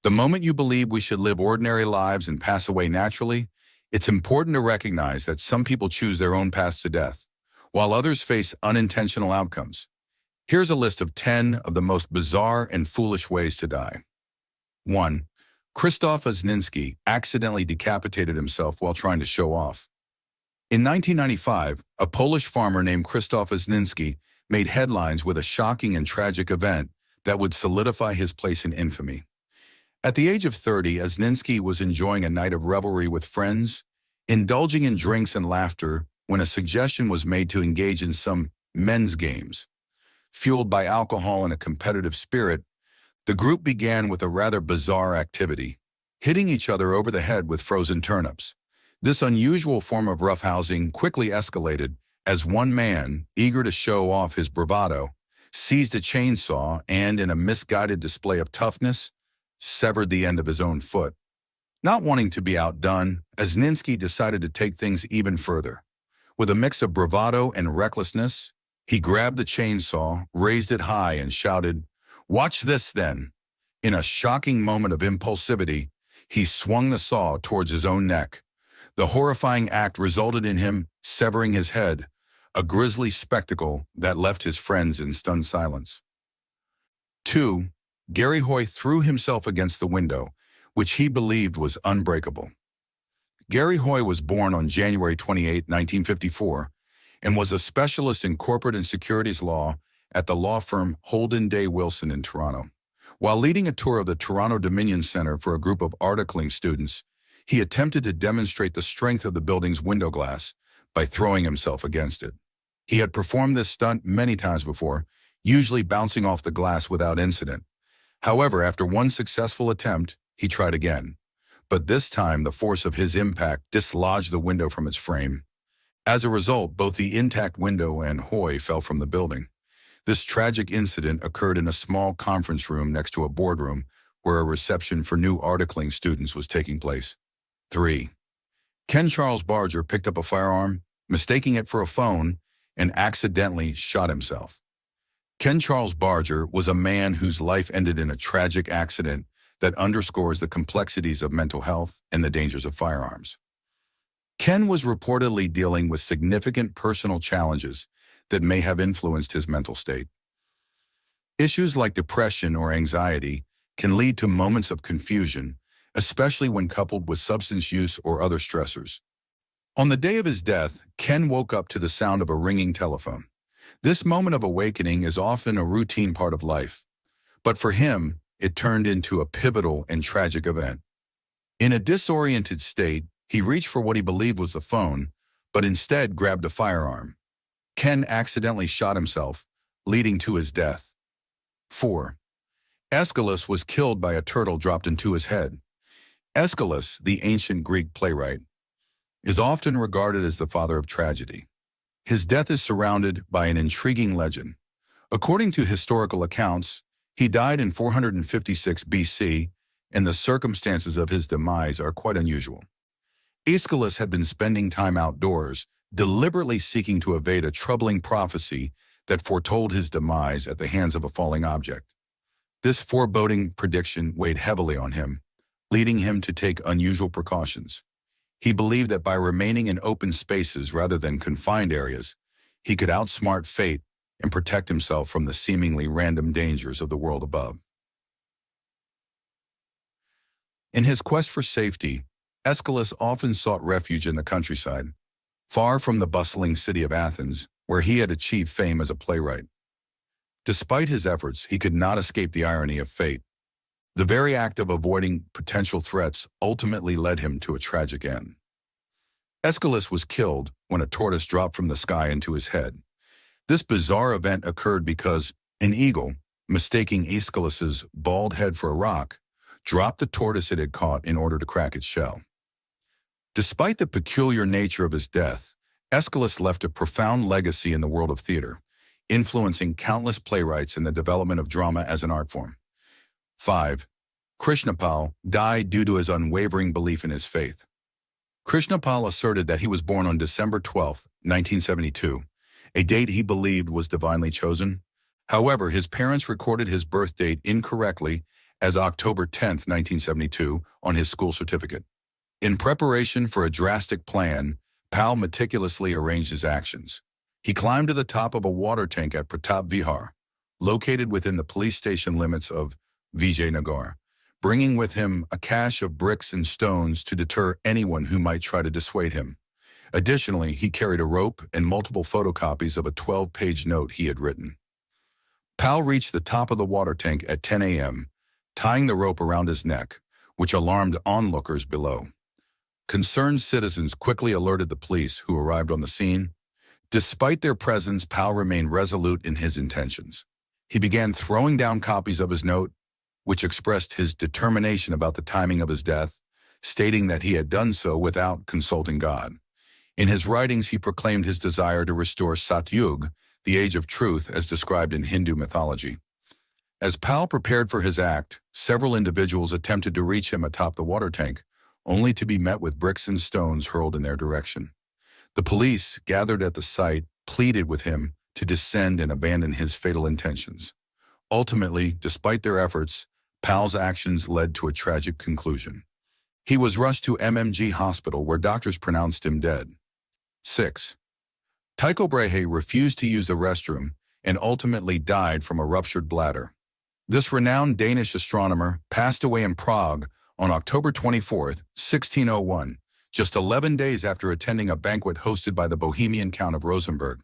The moment you believe we should live ordinary lives and pass away naturally, it's important to recognize that some people choose their own paths to death, while others face unintentional outcomes. Here's a list of 10 of the most bizarre and foolish ways to die. 1. Kristoff accidentally decapitated himself while trying to show off. In 1995, a Polish farmer named Kristoff made headlines with a shocking and tragic event that would solidify his place in infamy. At the age of 30, Asninski was enjoying a night of revelry with friends, indulging in drinks and laughter when a suggestion was made to engage in some men's games. Fueled by alcohol and a competitive spirit, the group began with a rather bizarre activity, hitting each other over the head with frozen turnips. This unusual form of roughhousing quickly escalated as one man, eager to show off his bravado, seized a chainsaw and, in a misguided display of toughness, severed the end of his own foot. Not wanting to be outdone, Asninski decided to take things even further. With a mix of bravado and recklessness, he grabbed the chainsaw, raised it high, and shouted, "Watch this, then!" In a shocking moment of impulsivity, he swung the saw towards his own neck. The horrifying act resulted in him severing his head, a grisly spectacle that left his friends in stunned silence. 2. Gary Hoy threw himself against the window, which he believed was unbreakable. Gary Hoy was born on January 28, 1954, and was a specialist in corporate and securities law at the law firm Holden Day Wilson in Toronto. While leading a tour of the Toronto Dominion Center for a group of articling students, he attempted to demonstrate the strength of the building's window glass by throwing himself against it. He had performed this stunt many times before, usually bouncing off the glass without incident. However, after one successful attempt, he tried again. But this time, the force of his impact dislodged the window from its frame. As a result, both the intact window and Hoy fell from the building. This tragic incident occurred in a small conference room next to a boardroom where a reception for new articling students was taking place. 3. Ken Charles Barger picked up a firearm, mistaking it for a phone, and accidentally shot himself. Ken Charles Barger was a man whose life ended in a tragic accident that underscores the complexities of mental health and the dangers of firearms. Ken was reportedly dealing with significant personal challenges that may have influenced his mental state. Issues like depression or anxiety can lead to moments of confusion, especially when coupled with substance use or other stressors. On the day of his death, Ken woke up to the sound of a ringing telephone. This moment of awakening is often a routine part of life, but for him, it turned into a pivotal and tragic event. In a disoriented state, he reached for what he believed was the phone, but instead grabbed a firearm. Ken accidentally shot himself, leading to his death. 4. Escalus was killed by a turtle dropped into his head. Escalus, the ancient Greek playwright, is often regarded as the father of tragedy. His death is surrounded by an intriguing legend. According to historical accounts, he died in 456 BC, and the circumstances of his demise are quite unusual. Escalus had been spending time outdoors, deliberately seeking to evade a troubling prophecy that foretold his demise at the hands of a falling object. This foreboding prediction weighed heavily on him, leading him to take unusual precautions. He believed that by remaining in open spaces rather than confined areas, he could outsmart fate and protect himself from the seemingly random dangers of the world above. In his quest for safety, Escalus often sought refuge in the countryside, far from the bustling city of Athens, where he had achieved fame as a playwright. Despite his efforts, he could not escape the irony of fate. The very act of avoiding potential threats ultimately led him to a tragic end. Escalus was killed when a tortoise dropped from the sky into his head. This bizarre event occurred because an eagle, mistaking Escalus's bald head for a rock, dropped the tortoise it had caught in order to crack its shell. Despite the peculiar nature of his death, Escalus left a profound legacy in the world of theater, influencing countless playwrights in the development of drama as an art form. 5. Krishnapal died due to his unwavering belief in his faith. Krishnapal asserted that he was born on December 12, 1972, a date he believed was divinely chosen. However, his parents recorded his birth date incorrectly as October 10, 1972, on his school certificate. In preparation for a drastic plan, Pal meticulously arranged his actions. He climbed to the top of a water tank at Pratap Vihar, located within the police station limits of Vijaynagar, bringing with him a cache of bricks and stones to deter anyone who might try to dissuade him. Additionally, he carried a rope and multiple photocopies of a 12-page note he had written. Pal reached the top of the water tank at 10 a.m., tying the rope around his neck, which alarmed onlookers below. Concerned citizens quickly alerted the police, who arrived on the scene. Despite their presence, Pal remained resolute in his intentions. He began throwing down copies of his note, which expressed his determination about the timing of his death, stating that he had done so without consulting God. In his writings, he proclaimed his desire to restore Satyug, the age of truth as described in Hindu mythology. As Pal prepared for his act, several individuals attempted to reach him atop the water tank, only to be met with bricks and stones hurled in their direction. The police, gathered at the site, pleaded with him to descend and abandon his fatal intentions. Ultimately, despite their efforts, Pal's actions led to a tragic conclusion. He was rushed to MMG Hospital, where doctors pronounced him dead. 6. Tycho Brahe refused to use the restroom and ultimately died from a ruptured bladder. This renowned Danish astronomer passed away in Prague on October 24, 1601, just 11 days after attending a banquet hosted by the Bohemian Count of Rosenborg.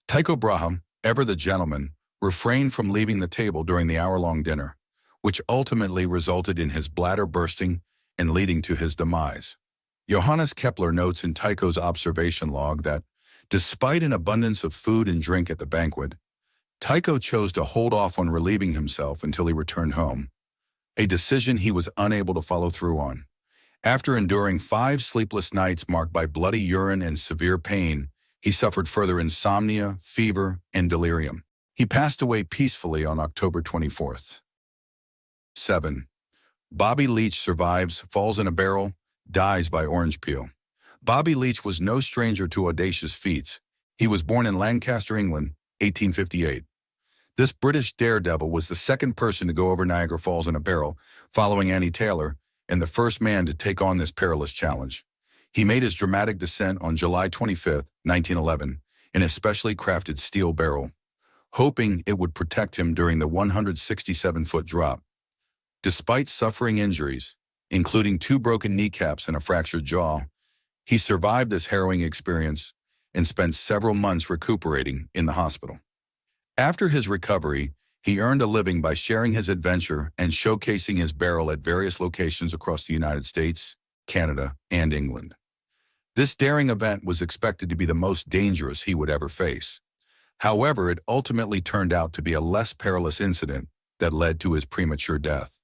Tycho Brahe, ever the gentleman, refrained from leaving the table during the hour-long dinner, which ultimately resulted in his bladder bursting and leading to his demise. Johannes Kepler notes in Tycho's observation log that, despite an abundance of food and drink at the banquet, Tycho chose to hold off on relieving himself until he returned home, a decision he was unable to follow through on. After enduring 5 sleepless nights marked by bloody urine and severe pain, he suffered further insomnia, fever, and delirium. He passed away peacefully on October 24th. 7. Bobby Leech survives, falls in a barrel, dies by orange peel. Bobby Leech was no stranger to audacious feats. He was born in Lancaster, England, 1858. This British daredevil was the second person to go over Niagara Falls in a barrel, following Annie Taylor, and the first man to take on this perilous challenge. He made his dramatic descent on July 25, 1911, in a specially crafted steel barrel, hoping it would protect him during the 167-foot drop. Despite suffering injuries, including 2 broken kneecaps and a fractured jaw, he survived this harrowing experience and spent several months recuperating in the hospital. After his recovery, he earned a living by sharing his adventure and showcasing his barrel at various locations across the United States, Canada, and England. This daring event was expected to be the most dangerous he would ever face. However, it ultimately turned out to be a less perilous incident that led to his premature death.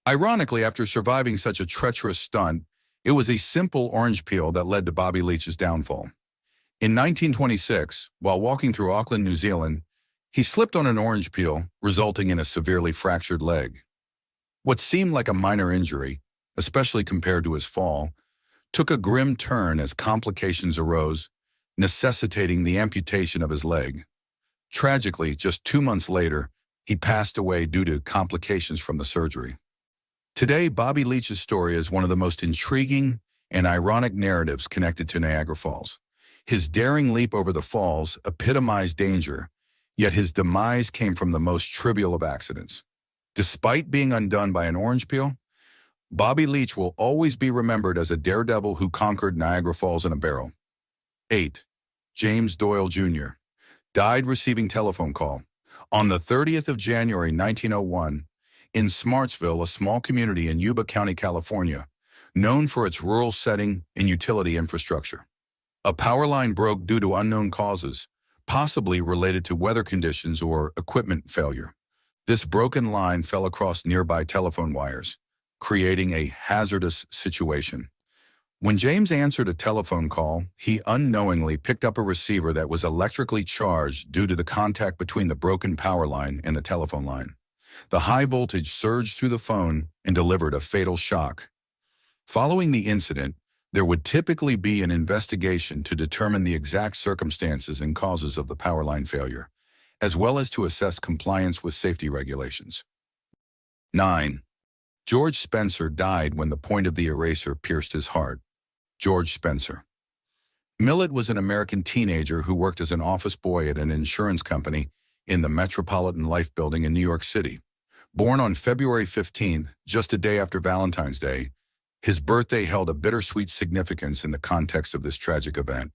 Ironically, after surviving such a treacherous stunt, it was a simple orange peel that led to Bobby Leech's downfall. In 1926, while walking through Auckland, New Zealand, he slipped on an orange peel, resulting in a severely fractured leg. What seemed like a minor injury, especially compared to his fall, took a grim turn as complications arose, necessitating the amputation of his leg. Tragically, just 2 months later, he passed away due to complications from the surgery. Today, Bobby Leech's story is one of the most intriguing and ironic narratives connected to Niagara Falls. His daring leap over the falls epitomized danger, yet his demise came from the most trivial of accidents. Despite being undone by an orange peel, Bobby Leech will always be remembered as a daredevil who conquered Niagara Falls in a barrel. 8. James Doyle Jr. died receiving telephone call. On the 30th of January 1901, in Smartsville, a small community in Yuba County, California, known for its rural setting and utility infrastructure. A power line broke due to unknown causes, possibly related to weather conditions or equipment failure. This broken line fell across nearby telephone wires, creating a hazardous situation. When James answered a telephone call, he unknowingly picked up a receiver that was electrically charged due to the contact between the broken power line and the telephone line. The high voltage surged through the phone and delivered a fatal shock. Following the incident, there would typically be an investigation to determine the exact circumstances and causes of the power line failure. as well as to assess compliance with safety regulations. 9. George Spencer died when the point of the eraser pierced his heart. George Spencer. Millet was an American teenager who worked as an office boy at an insurance company in the Metropolitan Life Building in New York City. Born on February 15th, just a day after Valentine's Day, his birthday held a bittersweet significance in the context of this tragic event.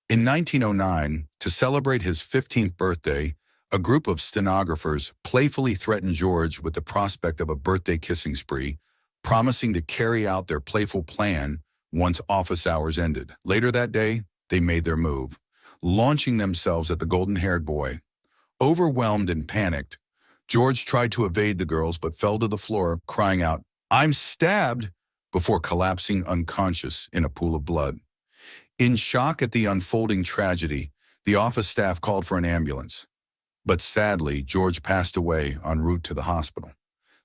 In 1909, to celebrate his 15th birthday, a group of stenographers playfully threatened George with the prospect of a birthday kissing spree, promising to carry out their playful plan once office hours ended. Later that day, they made their move, launching themselves at the golden-haired boy. Overwhelmed and panicked, George tried to evade the girls but fell to the floor, crying out, "I'm stabbed!" before collapsing unconscious in a pool of blood. In shock at the unfolding tragedy, the office staff called for an ambulance. But sadly, George passed away en route to the hospital.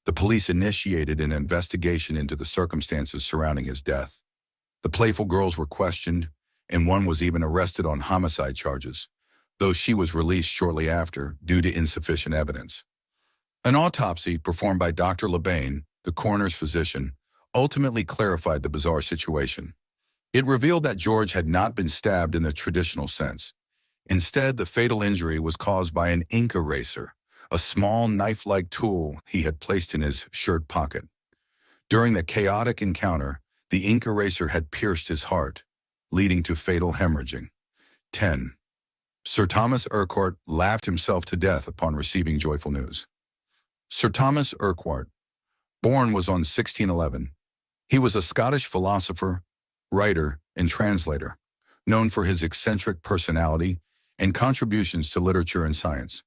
The police initiated an investigation into the circumstances surrounding his death. The playful girls were questioned, and one was even arrested on homicide charges, though she was released shortly after due to insufficient evidence. An autopsy performed by Dr. Labane, the coroner's physician, ultimately clarified the bizarre situation. It revealed that George had not been stabbed in the traditional sense. Instead, the fatal injury was caused by an ink eraser, a small knife-like tool he had placed in his shirt pocket. During the chaotic encounter, the ink eraser had pierced his heart, leading to fatal hemorrhaging. 10. Sir Thomas Urquhart laughed himself to death upon receiving joyful news. Sir Thomas Urquhart, born was on 1611. He was a Scottish philosopher, writer, and translator, known for his eccentric personality and contributions to literature and science.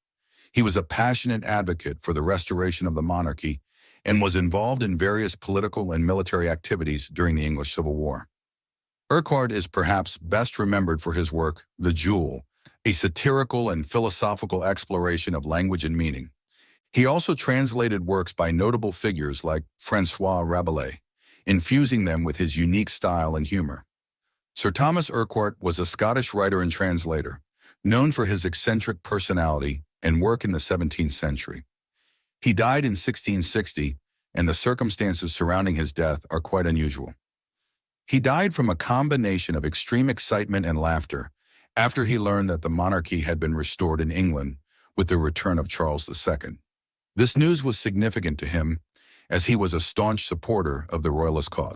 He was a passionate advocate for the restoration of the monarchy and was involved in various political and military activities during the English Civil War. Urquhart is perhaps best remembered for his work, The Jewel, a satirical and philosophical exploration of language and meaning. He also translated works by notable figures like François Rabelais, infusing them with his unique style and humor. Sir Thomas Urquhart was a Scottish writer and translator, known for his eccentric personality and work in the 17th century. He died in 1660, and the circumstances surrounding his death are quite unusual. He died from a combination of extreme excitement and laughter after he learned that the monarchy had been restored in England with the return of Charles II. This news was significant to him, as he was a staunch supporter of the royalist cause.